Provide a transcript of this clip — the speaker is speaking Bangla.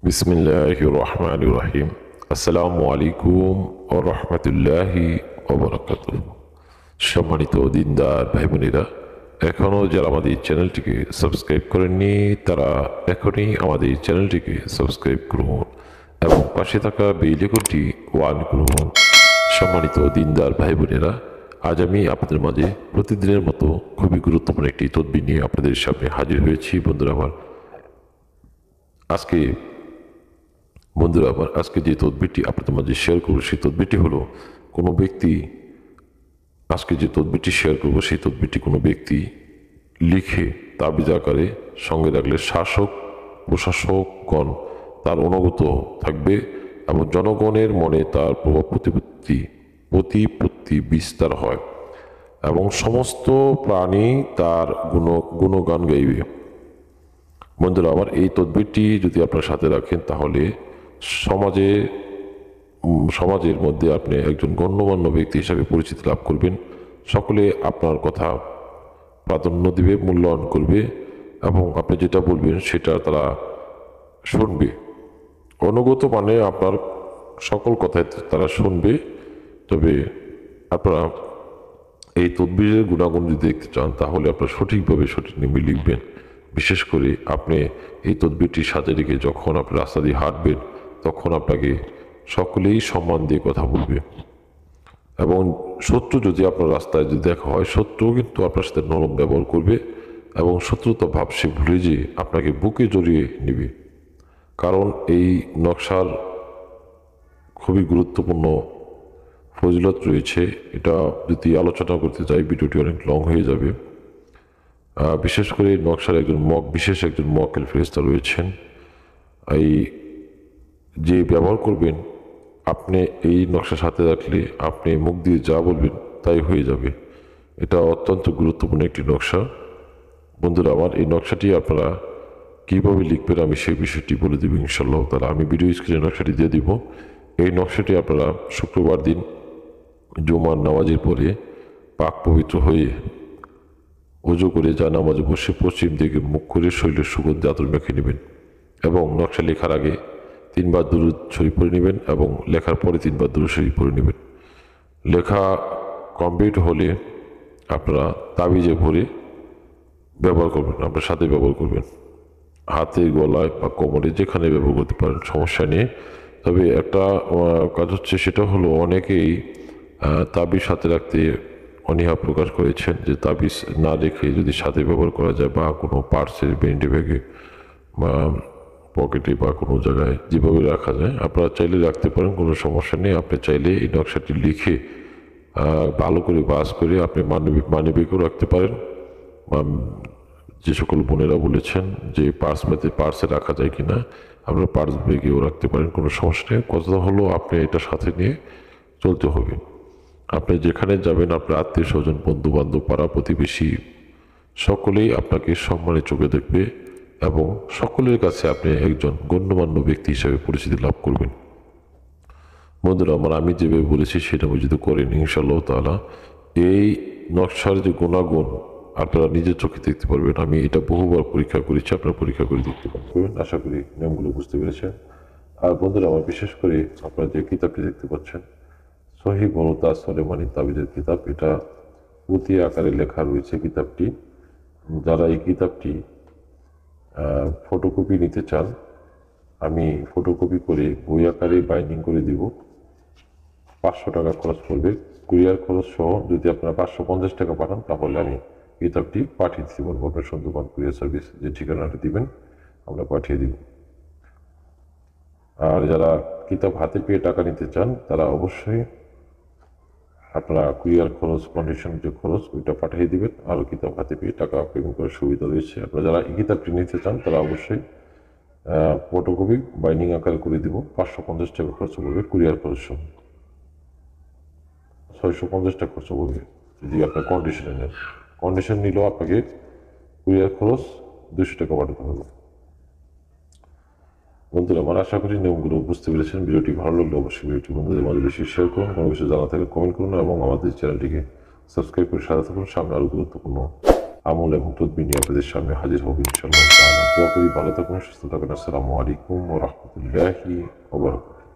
বিসমিল্লাহির রহমানির রহিম। আসসালামু আলাইকুম ওয়া রাহমাতুল্লাহি ওয়া বারাকাতুহু। সম্মানিত দিনদার ভাই বোনেরা, এখনও যারা আমাদের চ্যানেলটিকে সাবস্ক্রাইব করেননি তারা এখনই আমাদের চ্যানেলটিকে সাবস্ক্রাইব করুন এবং পাশে থাকা বেল আইকনটি অন করুন। সম্মানিত দিনদার ভাই বোনেরা, আজ আমি আপনাদের মাঝে প্রতিদিনের মতো খুবই গুরুত্বপূর্ণ একটি তদবির নিয়ে আপনাদের সামনে হাজির হয়েছি। আজকে আজকে যে তদবিরটি আপনাদের মাঝে শেয়ার করবো সেই তদবিরটি হলো কোনো ব্যক্তি আজকে যে তদবিরটি শেয়ার করবো সেই তদবিরটি কোনো ব্যক্তি লিখে তাবিজ আকারে সঙ্গে রাখলে শাসক প্রশাসকগণ তার অনুগত থাকবে এবং জনগণের মনে তার প্রভাব প্রতিপত্তি বিস্তার হয় এবং সমস্ত প্রাণী তার গুণগান গাইবে। বন্ধুরা আমার, এই তদবিরটি যদি আপনার সাথে রাখেন তাহলে সমাজে সমাজের মধ্যে আপনি একজন গণ্যমান্য ব্যক্তি হিসাবে পরিচিতি লাভ করবেন। সকলে আপনার কথা প্রাধান্য দিবে, মূল্যায়ন করবে এবং আপনি যেটা বলবেন সেটা তারা শুনবে। অনুগত মানে আপনার সকল কথাই তারা শুনবে। তবে আপনারা এই তদবিরের গুণাগুণ যদি দেখতে চান তাহলে আপনার সঠিকভাবে সঠিক নিয়মে লিখবেন। বিশেষ করে আপনি এই তদবিরটি সাথে রেখে যখন আপনি রাস্তা দিয়ে হাঁটবেন তখন আপনাকে সকলেই সম্মান দিয়ে কথা বলবে এবং শত্রু যদি আপনার রাস্তায় যদি দেখা হয় শত্রুও কিন্তু আপনার সাথে নরম ব্যবহার করবে এবং শত্রুতা ভাব সে ভুলে যেয়ে আপনাকে বুকে জড়িয়ে নেবে। কারণ এই নকশার খুবই গুরুত্বপূর্ণ ফজিলত রয়েছে। এটা যদি আলোচনা করতে চাই ভিডিওটি অনেক লং হয়ে যাবে। বিশেষ করে নকশার বিশেষ একজন মক্কেল ফেরেশতা রয়েছেন। এই যে ব্যবহার করবেন আপনি এই নকশার সাথে রাখলে আপনি মুখ দিয়ে যা বলবেন তাই হয়ে যাবে। এটা অত্যন্ত গুরুত্বপূর্ণ একটি নকশা। বন্ধুরা আমার, এই নকশাটি আপনারা কীভাবে লিখবেন আমি সেই বিষয়টি বলে দেবো ইনশাআল্লাহ তাআলা। আমি ভিডিও স্ক্রিনে নকশাটি দিয়ে দিব। এই নকশাটি আপনারা শুক্রবার দিন জুমার নামাজের পরে পাক পবিত্র হয়ে ওযু করে নামাজে বসে পশ্চিম দিকে মুখ করে শরীরের সুগন্ধি আতর মেখে নেবেন এবং নকশা লেখার আগে 3 বার দুরূদ শরীফ পড়ে নেবেন এবং লেখার পরে 3 বার দুরূদ শরীফ পড়ে নেবেন। লেখা কমপ্লিট হলে আপনারা তাবিজে ভরে ব্যবহার করবেন, আপনার সাথে ব্যবহার করবেন, হাতে গলায় বা কোমরে যেখানে ব্যবহার করতে পারেন, সমস্যা নেই। তবে একটা কাজ হচ্ছে, সেটা হলো অনেকেই তাবিজ সাথে রাখতে অনীহা প্রকাশ করেছেন যে তাবিজ না রেখে যদি সাথে ব্যবহার করা যায় বা কোনো পার্সের বেন্ডে ব্যাগে বা পকেটে বা কোনো জায়গায় যেভাবে রাখা যায় আপনারা চাইলে রাখতে পারেন, কোনো সমস্যা নেই। আপনি চাইলে এই নকশাটি লিখে ভালো করে বাস করে আপনি মানি ব্যাগেও রাখতে পারেন। যে সকল বোনেরা বলেছেন যে পার্সে রাখা যায় কিনা, আপনারা পার্স ব্যাগেও রাখতে পারেন, কোনো সমস্যা নেই। কথা হলো আপনি এটা সাথে নিয়ে চলতে হবে। আপনি যেখানে যাবেন আপনার আত্মীয় স্বজন বন্ধু বান্ধব পাড়া প্রতিবেশী সকলেই আপনাকে সম্মানের চোখে দেখবে এবং সকলের কাছে আপনি একজন গণ্যমান্য ব্যক্তি হিসাবে পরিচিতি লাভ করবেন। বন্ধুরা আমার, আমি যেভাবে বলেছি সেটা যদি করেন ইনশাআল্লাহ তাআলা এই নকশার যে গুণাগুণ আপনারা নিজের চোখে দেখতে পারবেন। আমি এটা বহুবার পরীক্ষা করেছি, আপনারা পরীক্ষা করে দেখতে পারবেন। আশা করি নিয়মগুলো বুঝতে পেরেছেন। আর বন্ধুরা আমার, বিশেষ করে আপনারা যে কিতাবটি দেখতে পাচ্ছেন সহিহ বরতা সুলাইমানি তাবিজের কিতাব, এটা পুঁথি আকারে লেখা রয়েছে কিতাবটি। যারা এই কিতাবটি ফটোকপি নিতে চান আমি ফটোকপি করে বই আকারে বাইন্ডিং করে দিব। 500 টাকা খরচ পড়বে, কুরিয়ার খরচ সহ। যদি আপনারা 550 টাকা পাঠান তাহলে আমি কিতাবটি পাঠিয়ে দিতে পারবো। আপনার সুন্দরবন কুরিয়ার সার্ভিস যে ঠিকানাটা দিবেন আমরা পাঠিয়ে দিব। আর যারা কিতাব হাতে পেয়ে টাকা নিতে চান তারা অবশ্যই আপনারা কুরিয়ার খরচ, কন্ডিশন যে খরচ ওইটা পাঠিয়ে দিবেন। আর কিতাব হাতে পেয়ে টাকা পেমেন্ট করার সুবিধা রয়েছে। আপনারা যারা এই কিতাবটি নিতে চান তারা অবশ্যই ফটোকপি বাইন্ডিং আকারে করে দিব। 550 টাকা খরচ পড়বে, কুরিয়ার খরচ সহ 650 টাকা খরচ পড়বে। যদি আপনার কন্ডিশনে নেন, কন্ডিশন নিলেও আপনাকে কুরিয়ার খরচ 200 টাকা পাঠাতে হবে। বন্ধুরা আমার, আশা করি নিয়মগুলো বুঝতে পেরেছেন। ভিডিওটি ভালো লাগলে অবশ্যই ভিডিওটি বন্ধুদের মাঝে বেশি শেয়ার করুন, কোনো কিছু জানা থাকলে কমেন্ট করুন এবং আমাদের চ্যানেলটিকে সাবস্ক্রাইব করে সাথে থাকুন। সামনে আরও গুরুত্বপূর্ণ আমল এবং তদবির নিয়ে আপনাদের সামনে হাজির হব ইনশাআল্লাহ। দোয়া করি ভালো থাকুন, সুস্থ থাকুন। আসসালামু আলাইকুম ওয়া রাহমাতুল্লাহি ওয়া বারাকাতুহু।